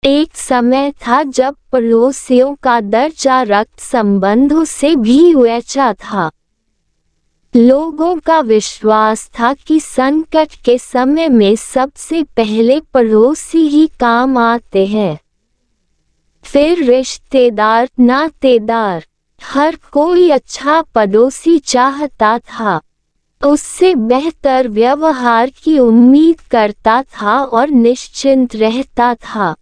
एक समय था जब पड़ोसियों का दर्जा रक्त संबंधों से भी ऊंचा था। लोगों का विश्वास था कि संकट के समय में सबसे पहले पड़ोसी ही काम आते हैं, फिर रिश्तेदार, नातेदार। हर कोई अच्छा पड़ोसी चाहता था, उससे बेहतर व्यवहार की उम्मीद करता था और निश्चिंत रहता था।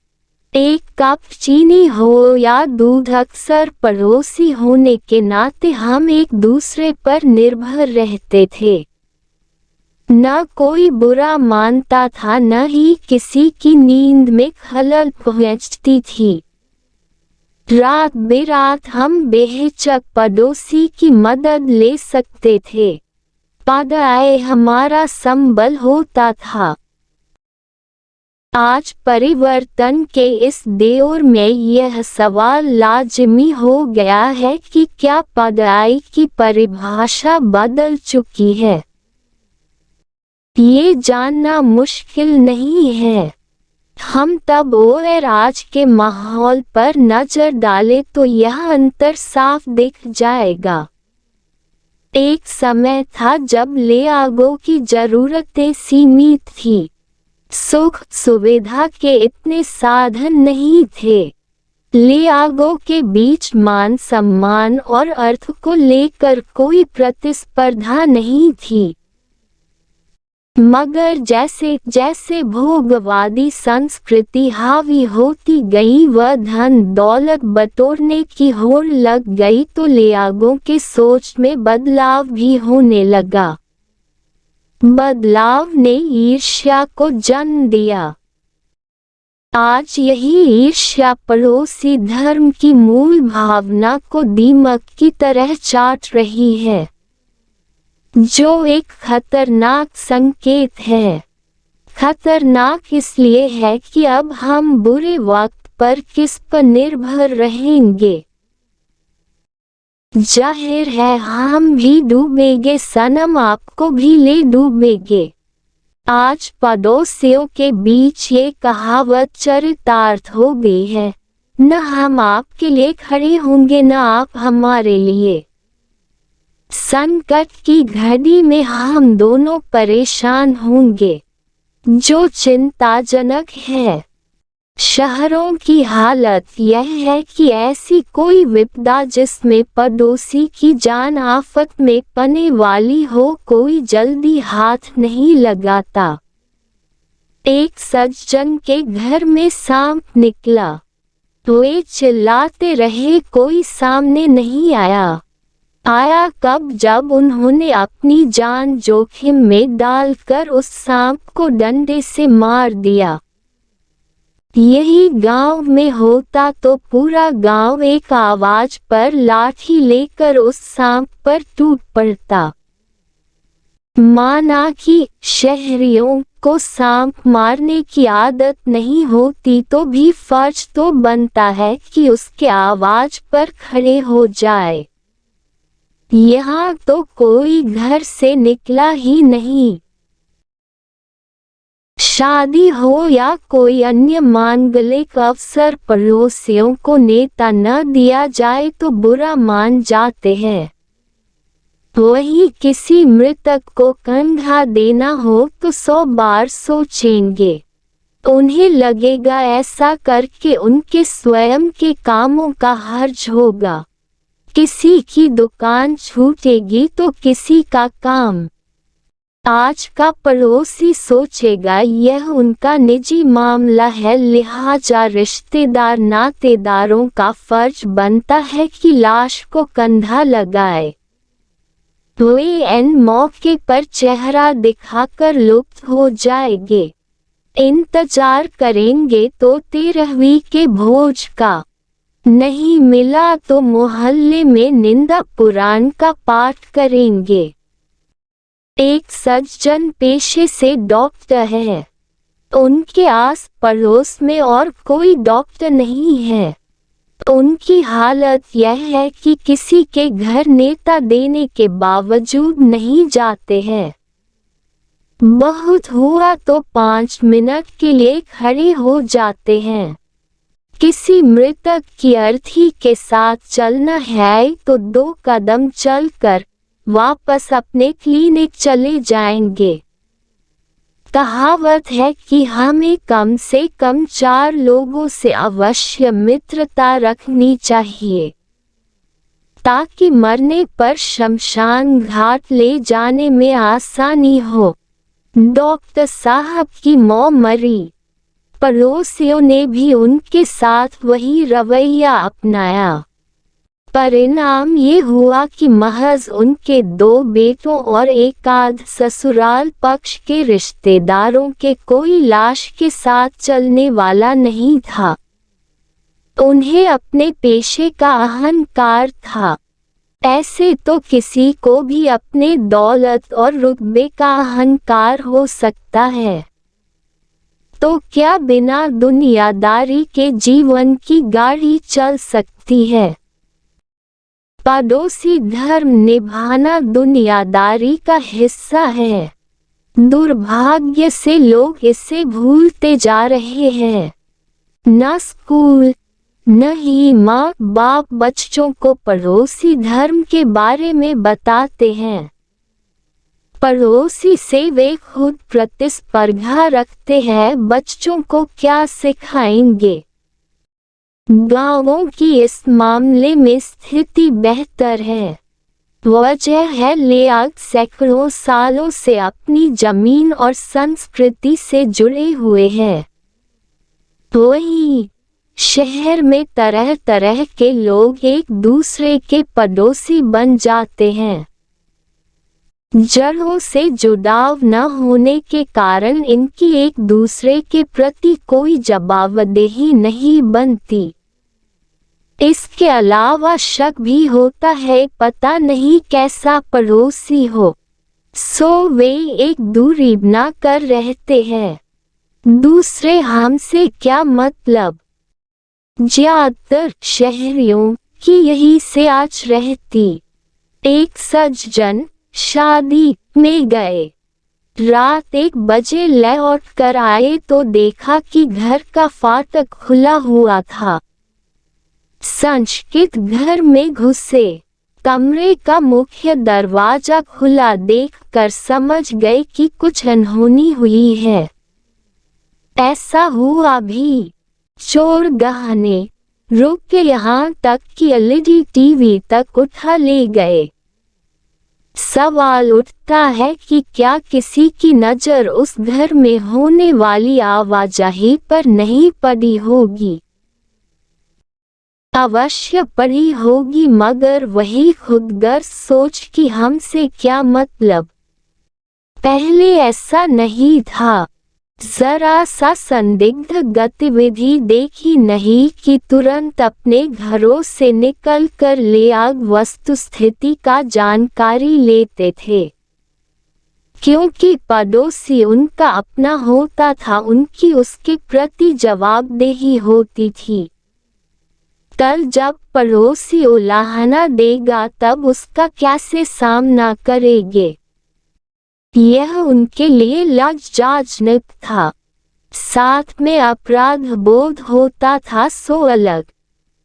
एक कप चीनी हो या दूध, अक्सर पड़ोसी होने के नाते हम एक दूसरे पर निर्भर रहते थे। न कोई बुरा मानता था, न ही किसी की नींद में खलल पहुंचती थी। रात बेरात हम बेहिचक पड़ोसी की मदद ले सकते थे। पड़ोसी हमारा संबल होता था। आज परिवर्तन के इस दौर में यह सवाल लाजिमी हो गया है कि क्या पड़ोसी की परिभाषा बदल चुकी है? ये जानना मुश्किल नहीं है। हम तब और आज के माहौल पर नजर डालें तो यह अंतर साफ दिख जाएगा। एक समय था जब लोगों की जरूरतें सीमित थी। सुख सुविधा के इतने साधन नहीं थे। लोगों के बीच मान सम्मान और अर्थ को लेकर कोई प्रतिस्पर्धा नहीं थी। मगर जैसे जैसे भोगवादी संस्कृति हावी होती गई व धन दौलत बटोरने की होड़ लग गई तो लोगों के सोच में बदलाव भी होने लगा। बदलाव ने ईर्ष्या को जन्म दिया। आज यही ईर्ष्या पड़ोसी धर्म की मूल भावना को दीमक की तरह चाट रही है, जो एक खतरनाक संकेत है। खतरनाक इसलिए है कि अब हम बुरे वक्त पर किस पर निर्भर रहेंगे। जाहिर है हम भी डूबेंगे सनम, आपको भी ले डूबेंगे। आज पड़ोसियों के बीच ये कहावत चरितार्थ हो गई है, न हम आपके लिए खड़े होंगे न आप हमारे लिए। संकट की घड़ी में हम दोनों परेशान होंगे, जो चिंताजनक है। शहरों की हालत यह है कि ऐसी कोई विपदा जिसमें पड़ोसी की जान आफत में पड़ने वाली हो, कोई जल्दी हाथ नहीं लगाता। एक सज्जन के घर में सांप निकला, वे चिल्लाते रहे, कोई सामने नहीं आया। आया कब? जब उन्होंने अपनी जान जोखिम में डालकर उस सांप को डंडे से मार दिया। यही गांव में होता तो पूरा गांव एक आवाज पर लाठी लेकर उस सांप पर टूट पड़ता। माना कि शहरियों को सांप मारने की आदत नहीं होती तो भी फर्ज तो बनता है कि उसके आवाज पर खड़े हो जाए। यहाँ तो कोई घर से निकला ही नहीं। शादी हो या कोई अन्य मांगलिक अवसर, पड़ोसियों को नेता न दिया जाए तो बुरा मान जाते हैं। वही किसी मृतक को कंधा देना हो तो 100 बार सोचेंगे। उन्हें लगेगा ऐसा करके उनके स्वयं के कामों का हर्ज होगा। किसी की दुकान छूटेगी तो किसी का काम। आज का पड़ोसी सोचेगा यह उनका निजी मामला है, लिहाजा रिश्तेदार नातेदारों का फर्ज बनता है कि लाश को कंधा लगाए। वे इन मौके पर चेहरा दिखाकर लुप्त हो जाएंगे। इंतजार करेंगे तो 13वीं के भोज का, नहीं मिला तो मोहल्ले में निंदा पुराण का पाठ करेंगे। एक सज्जन पेशे से डॉक्टर है, उनके आस पड़ोस में और कोई डॉक्टर नहीं है। उनकी हालत यह है कि किसी के घर नेता देने के बावजूद नहीं जाते हैं। बहुत हुआ तो 5 मिनट के लिए खड़े हो जाते हैं। किसी मृतक की अर्थी के साथ चलना है तो 2 कदम चलकर वापस अपने क्लिनिक चले जाएंगे। कहावत है कि हमें कम से कम 4 लोगों से अवश्य मित्रता रखनी चाहिए, ताकि मरने पर शमशान घाट ले जाने में आसानी हो। डॉक्टर साहब की मौत मरी, पड़ोसियों ने भी उनके साथ वही रवैया अपनाया। परिणाम ये हुआ कि महज उनके 2 बेटों और एक आध ससुराल पक्ष के रिश्तेदारों के कोई लाश के साथ चलने वाला नहीं था। उन्हें अपने पेशे का अहंकार था। ऐसे तो किसी को भी अपने दौलत और रुतबे का अहंकार हो सकता है, तो क्या बिना दुनियादारी के जीवन की गाड़ी चल सकती है? पड़ोसी धर्म निभाना दुनियादारी का हिस्सा है। दुर्भाग्य से लोग इसे भूलते जा रहे हैं। न स्कूल न ही माँ बाप बच्चों को पड़ोसी धर्म के बारे में बताते हैं। पड़ोसी से वे खुद प्रतिस्पर्धा रखते हैं, बच्चों को क्या सिखाएंगे? गांवों की इस मामले में स्थिति बेहतर है। वजह है लोग सैकड़ों सालों से अपनी जमीन और संस्कृति से जुड़े हुए हैं। वहीं शहर में तरह तरह के लोग एक दूसरे के पड़ोसी बन जाते हैं। जड़ों से जुड़ाव न होने के कारण इनकी एक दूसरे के प्रति कोई जवाबदेही नहीं बनती। इसके अलावा शक भी होता है, पता नहीं कैसा पड़ोसी हो, सो वे एक दूरी बना कर रहते हैं। दूसरे हमसे क्या मतलब? ज्यादातर शहरियों की यही से आज रहती। एक सज्जन शादी में गए, रात 1 बजे लौट कर आए तो देखा कि घर का फाटक खुला हुआ था। संचकित घर में घुसे, कमरे का मुख्य दरवाजा खुला देखकर समझ गए कि कुछ अनहोनी हुई है। ऐसा हुआ भी, चोर गहने रुक के यहाँ तक कि एलईडी टीवी तक उठा ले गए। सवाल उठता है कि क्या किसी की नज़र उस घर में होने वाली आवाजाही पर नहीं पड़ी होगी? अवश्य पड़ी होगी, मगर वही खुदगर्ज सोच कि हमसे क्या मतलब। पहले ऐसा नहीं था। जरा सा संदिग्ध गतिविधि देखी नहीं कि तुरंत अपने घरों से निकलकर लोग वस्तुस्थिति का जानकारी लेते थे। क्योंकि पड़ोसी उनका अपना होता था, उनकी उसके प्रति जवाबदेही होती थी। कल जब पड़ोसी उलाहना देगा तब उसका कैसे सामना करेंगे? यह उनके लिए लज्जाजनक था। साथ में अपराध बोध होता था, सो अलग।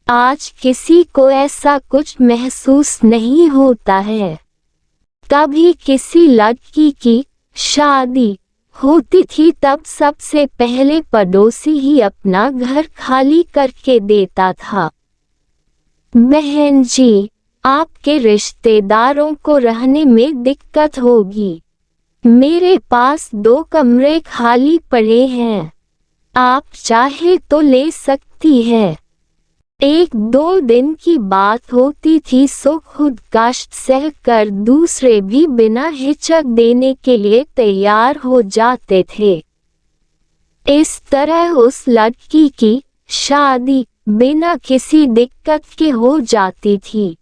आज किसी को ऐसा कुछ महसूस नहीं होता है। कभी किसी लड़की की शादी होती थी तब सबसे पहले पड़ोसी ही अपना घर खाली करके देता था। बहन जी, आपके रिश्तेदारों को रहने में दिक्कत होगी। मेरे पास 2 कमरे खाली पड़े हैं, आप चाहे तो ले सकती है। 1-2 दिन की बात होती थी, सो खुद कष्ट सह कर दूसरे भी बिना हिचक देने के लिए तैयार हो जाते थे। इस तरह उस लड़की की शादी बिना किसी दिक्कत के हो जाती थी।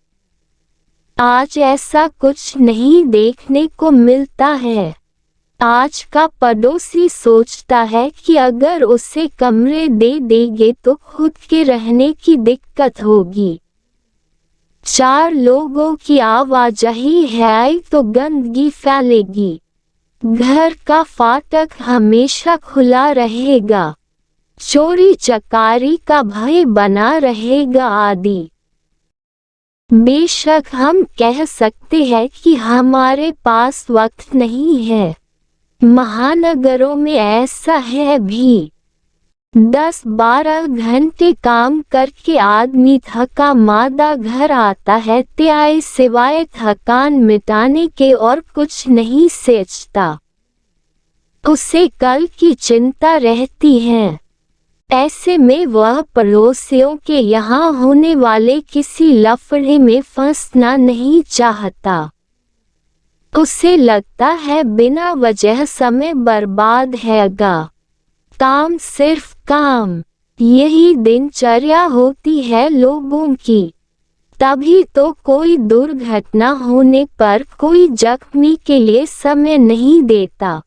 आज ऐसा कुछ नहीं देखने को मिलता है। आज का पड़ोसी सोचता है कि अगर उसे कमरे दे देंगे तो खुद के रहने की दिक्कत होगी। 4 लोगों की आवाजाही है तो गंदगी फैलेगी। घर का फाटक हमेशा खुला रहेगा। चोरी चकारी का भय बना रहेगा आदि। बेशक हम कह सकते हैं कि हमारे पास वक्त नहीं है। महानगरों में ऐसा है भी। 10-12 घंटे काम करके आदमी थका मादा घर आता है, त्याय सिवाय थकान मिटाने के और कुछ नहीं सोचता। उसे कल की चिंता रहती है। ऐसे में वह पड़ोसियों के यहाँ होने वाले किसी लफड़े में फंसना नहीं चाहता। उसे लगता है बिना वजह समय बर्बाद हैगा। काम सिर्फ काम, यही दिनचर्या होती है लोगों की। तभी तो कोई दुर्घटना होने पर कोई जख्मी के लिए समय नहीं देता।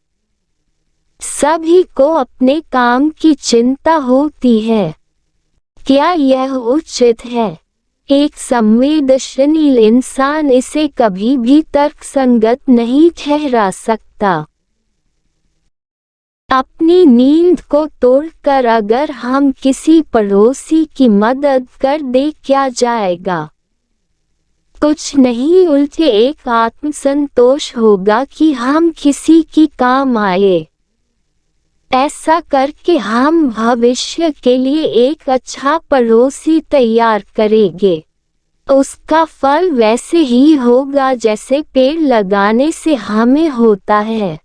सभी को अपने काम की चिंता होती है। क्या यह उचित है? एक संवेदनशील इंसान इसे कभी भी तर्कसंगत नहीं ठहरा सकता। अपनी नींद को तोड़कर अगर हम किसी पड़ोसी की मदद कर दे क्या जाएगा? कुछ नहीं, उल्टे एक आत्मसंतोष होगा कि हम किसी की काम आए। ऐसा करके हम भविष्य के लिए एक अच्छा पड़ोसी तैयार करेंगे। उसका फल वैसे ही होगा जैसे पेड़ लगाने से हमें होता है।